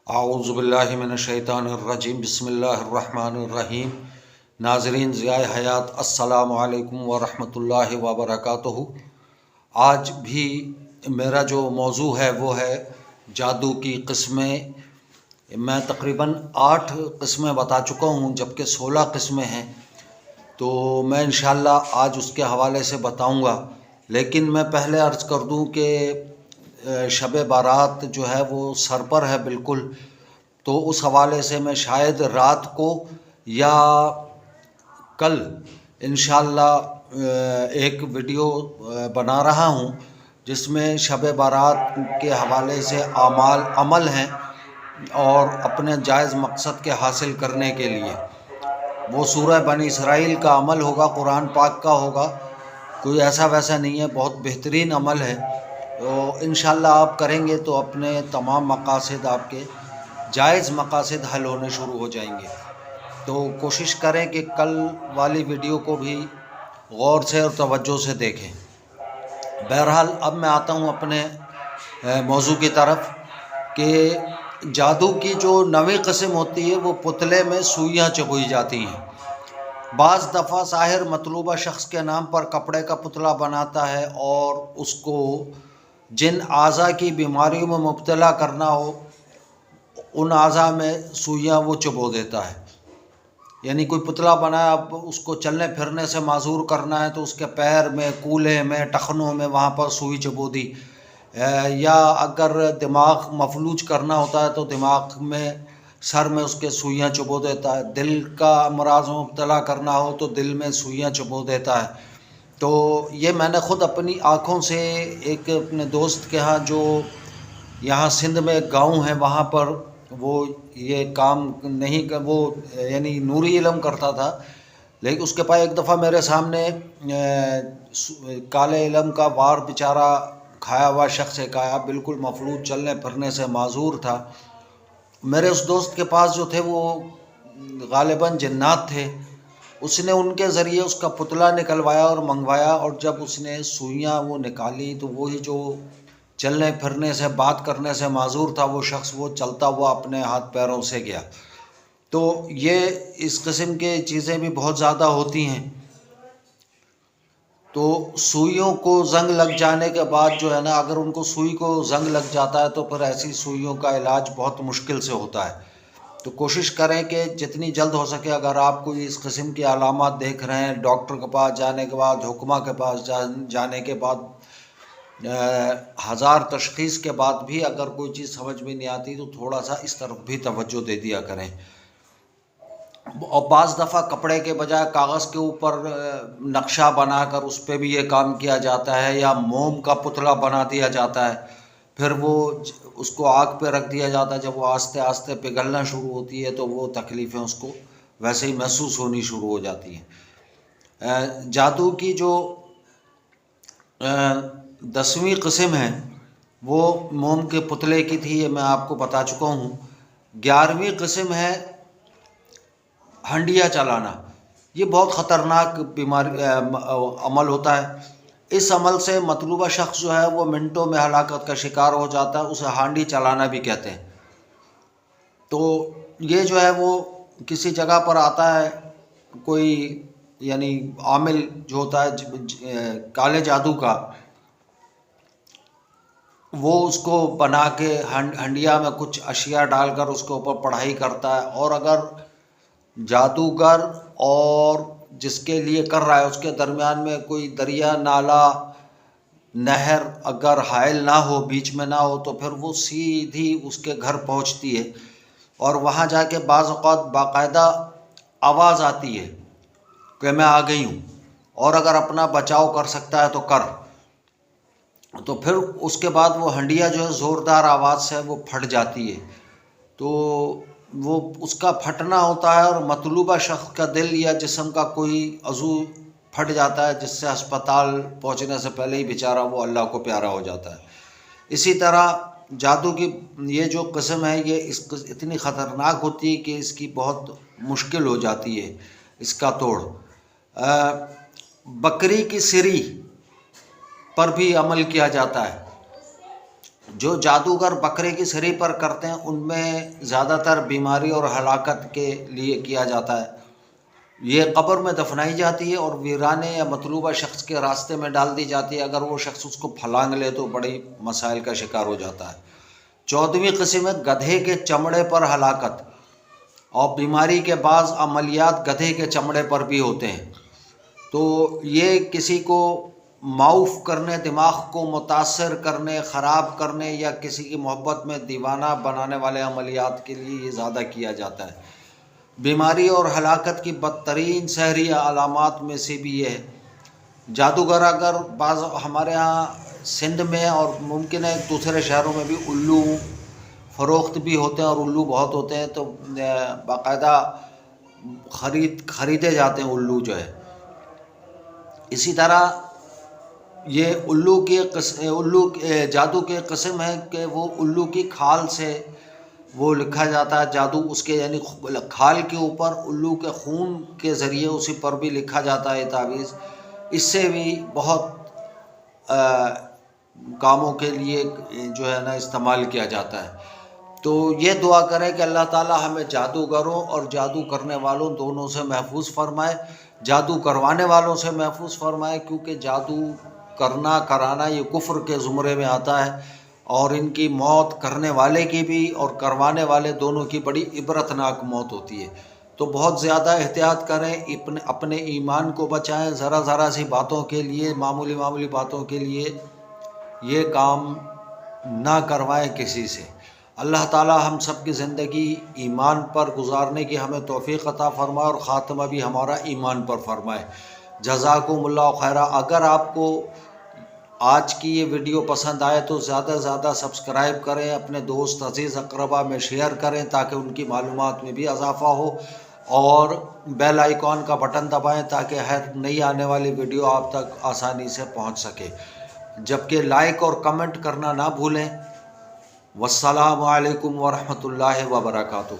اعوذ باللہ من الشیطان الرجیم، بسم اللہ الرحمن الرحیم۔ ناظرین ضیاء حیات، السلام علیکم ورحمۃ اللہ وبرکاتہ۔ آج بھی میرا جو موضوع ہے وہ ہے جادو کی قسمیں۔ میں تقریباً 8 قسمیں بتا چکا ہوں، جبکہ 16 قسمیں ہیں، تو میں انشاءاللہ آج اس کے حوالے سے بتاؤں گا۔ لیکن میں پہلے عرض کر دوں کہ شب بارات جو ہے وہ سر پر ہے بالکل، تو اس حوالے سے میں شاید رات کو یا کل انشاءاللہ ایک ویڈیو بنا رہا ہوں جس میں شب بارات کے حوالے سے عمل ہیں اور اپنے جائز مقصد کے حاصل کرنے کے لیے وہ سورہ بنی اسرائیل کا عمل ہوگا، قرآن پاک کا ہوگا، کوئی ایسا ویسا نہیں ہے، بہت بہترین عمل ہے۔ تو انشاءاللہ آپ کریں گے تو اپنے تمام مقاصد، آپ کے جائز مقاصد حل ہونے شروع ہو جائیں گے۔ تو کوشش کریں کہ کل والی ویڈیو کو بھی غور سے اور توجہ سے دیکھیں۔ بہرحال اب میں آتا ہوں اپنے موضوع کی طرف کہ جادو کی جو 9ویں قسم ہوتی ہے وہ پتلے میں سوئیاں چبھائی جاتی ہیں۔ بعض دفعہ ساحر مطلوبہ شخص کے نام پر کپڑے کا پتلا بناتا ہے اور اس کو جن اعضاء کی بیماریوں میں مبتلا کرنا ہو ان اعضاء میں سوئیاں وہ چبو دیتا ہے۔ یعنی کوئی پتلا بنایا، اب اس کو چلنے پھرنے سے معذور کرنا ہے تو اس کے پیر میں، کولے میں، ٹخنوں میں وہاں پر سوئی چبو دی، یا اگر دماغ مفلوج کرنا ہوتا ہے تو دماغ میں، سر میں اس کے سوئیاں چبو دیتا ہے۔ دل کا امراض میں مبتلا کرنا ہو تو دل میں سوئیاں چبو دیتا ہے۔ تو یہ میں نے خود اپنی آنکھوں سے ایک اپنے دوست کے ہاں، جو یہاں سندھ میں ایک گاؤں ہے، وہاں پر وہ یہ کام نہیں، وہ یعنی نوری علم کرتا تھا، لیکن اس کے پاس ایک دفعہ میرے سامنے کالے علم کا وار بیچارہ کھایا ہوا شخص ایک آیا، بالکل مفلوج، چلنے پھرنے سے معذور تھا۔ میرے اس دوست کے پاس جو تھے وہ غالباً جنات تھے، اس نے ان کے ذریعے اس کا پتلا نکلوایا اور منگوایا، اور جب اس نے سوئیاں وہ نکالی تو وہی جو چلنے پھرنے سے، بات کرنے سے معذور تھا وہ شخص، وہ چلتا ہوا اپنے ہاتھ پیروں سے گیا۔ تو یہ اس قسم کے چیزیں بھی بہت زیادہ ہوتی ہیں۔ تو سوئیوں کو زنگ لگ جانے کے بعد جو ہے نا، اگر ان کو سوئی کو زنگ لگ جاتا ہے تو پھر ایسی سوئیوں کا علاج بہت مشکل سے ہوتا ہے۔ تو کوشش کریں کہ جتنی جلد ہو سکے، اگر آپ کوئی اس قسم کی علامات دیکھ رہے ہیں، ڈاکٹر کے پاس جانے کے بعد، حکمہ کے پاس جانے کے بعد، 1000 تشخیص کے بعد بھی اگر کوئی چیز سمجھ میں نہیں آتی تو تھوڑا سا اس طرف بھی توجہ دے دیا کریں۔ اور بعض دفعہ کپڑے کے بجائے کاغذ کے اوپر نقشہ بنا کر اس پہ بھی یہ کام کیا جاتا ہے، یا موم کا پتلا بنا دیا جاتا ہے، پھر وہ اس کو آگ پہ رکھ دیا جاتا ہے، جب وہ آہستہ آہستہ پگھلنا شروع ہوتی ہے تو وہ تکلیفیں اس کو ویسے ہی محسوس ہونی شروع ہو جاتی ہیں۔ جادو کی جو 10ویں قسم ہے وہ موم کے پتلے کی تھی، یہ میں آپ کو بتا چکا ہوں۔ 11ویں قسم ہے ہنڈیا چلانا۔ یہ بہت خطرناک عمل ہوتا ہے۔ اس عمل سے مطلوبہ شخص جو ہے وہ منٹوں میں ہلاکت کا شکار ہو جاتا ہے، اسے ہانڈی چلانا بھی کہتے ہیں۔ تو یہ جو ہے وہ کسی جگہ پر آتا ہے، کوئی یعنی عامل جو ہوتا ہے کالے جادو کا، وہ اس کو بنا کے ہنڈیا میں کچھ اشیاء ڈال کر اس کے اوپر پڑھائی کرتا ہے، اور اگر جادوگر اور جس کے لیے کر رہا ہے اس کے درمیان میں کوئی دریا، نالا، نہر اگر حائل نہ ہو، بیچ میں نہ ہو، تو پھر وہ سیدھی اس کے گھر پہنچتی ہے، اور وہاں جا کے بعض اوقات باقاعدہ آواز آتی ہے کہ میں آ گئی ہوں، اور اگر اپنا بچاؤ کر سکتا ہے تو کر۔ تو پھر اس کے بعد وہ ہنڈیا جو ہے زوردار آواز سے وہ پھٹ جاتی ہے۔ تو وہ اس کا پھٹنا ہوتا ہے، اور مطلوبہ شخص کا دل یا جسم کا کوئی عضو پھٹ جاتا ہے، جس سے ہسپتال پہنچنے سے پہلے ہی بیچارہ وہ اللہ کو پیارا ہو جاتا ہے۔ اسی طرح جادو کی یہ جو قسم ہے یہ اتنی خطرناک ہوتی ہے کہ اس کی بہت مشکل ہو جاتی ہے اس کا توڑ۔ بکری کی سری پر بھی عمل کیا جاتا ہے۔ جو جادوگر بکرے کی سری پر کرتے ہیں ان میں زیادہ تر بیماری اور ہلاکت کے لیے کیا جاتا ہے۔ یہ قبر میں دفنائی جاتی ہے اور ویرانے یا مطلوبہ شخص کے راستے میں ڈال دی جاتی ہے۔ اگر وہ شخص اس کو پھلانگ لے تو بڑی مسائل کا شکار ہو جاتا ہے۔ 14ویں قسم ہے گدھے کے چمڑے پر ہلاکت، اور بیماری کے بعض عملیات گدھے کے چمڑے پر بھی ہوتے ہیں۔ تو یہ کسی کو معاف کرنے، دماغ کو متاثر کرنے، خراب کرنے یا کسی کی محبت میں دیوانہ بنانے والے عملیات کے لیے یہ زیادہ کیا جاتا ہے۔ بیماری اور ہلاکت کی بدترین سحری علامات میں سے بھی یہ ہے۔ جادوگر اگر بعض ہمارے ہاں سندھ میں اور ممکن ہے دوسرے شہروں میں بھی الو فروخت بھی ہوتے ہیں، اور الو بہت ہوتے ہیں، تو باقاعدہ خریدے جاتے ہیں الو جو ہے۔ اسی طرح یہ الو جادو کے قسم ہے کہ وہ الو کی کھال سے وہ لکھا جاتا ہے جادو، اس کے یعنی کھال کے اوپر الو کے خون کے ذریعے اسی پر بھی لکھا جاتا ہے تعویذ۔ اس سے بھی بہت کاموں کے لیے جو ہے نا استعمال کیا جاتا ہے۔ تو یہ دعا کریں کہ اللہ تعالی ہمیں جادوگروں اور جادو کرنے والوں دونوں سے محفوظ فرمائے، جادو کروانے والوں سے محفوظ فرمائے، کیونکہ جادو کرانا یہ کفر کے زمرے میں آتا ہے، اور ان کی موت کرنے والے کی بھی اور کروانے والے دونوں کی بڑی عبرتناک موت ہوتی ہے۔ تو بہت زیادہ احتیاط کریں، اپنے ایمان کو بچائیں۔ ذرا سی باتوں کے لیے، معمولی باتوں کے لیے یہ کام نہ کروائیں کسی سے۔ اللہ تعالی ہم سب کی زندگی ایمان پر گزارنے کی ہمیں توفیق عطا فرمائے، اور خاتمہ بھی ہمارا ایمان پر فرمائے۔ جزاکم اللہ خیرہ۔ اگر آپ کو آج کی یہ ویڈیو پسند آئے تو زیادہ سے زیادہ سبسکرائب کریں، اپنے دوست عزیز اقربا میں شیئر کریں تاکہ ان کی معلومات میں بھی اضافہ ہو، اور بیل آئیکن کا بٹن دبائیں تاکہ ہر نئی آنے والی ویڈیو آپ تک آسانی سے پہنچ سکے، جبکہ لائک اور کمنٹ کرنا نہ بھولیں۔ والسلام علیکم ورحمۃ اللہ وبرکاتہ۔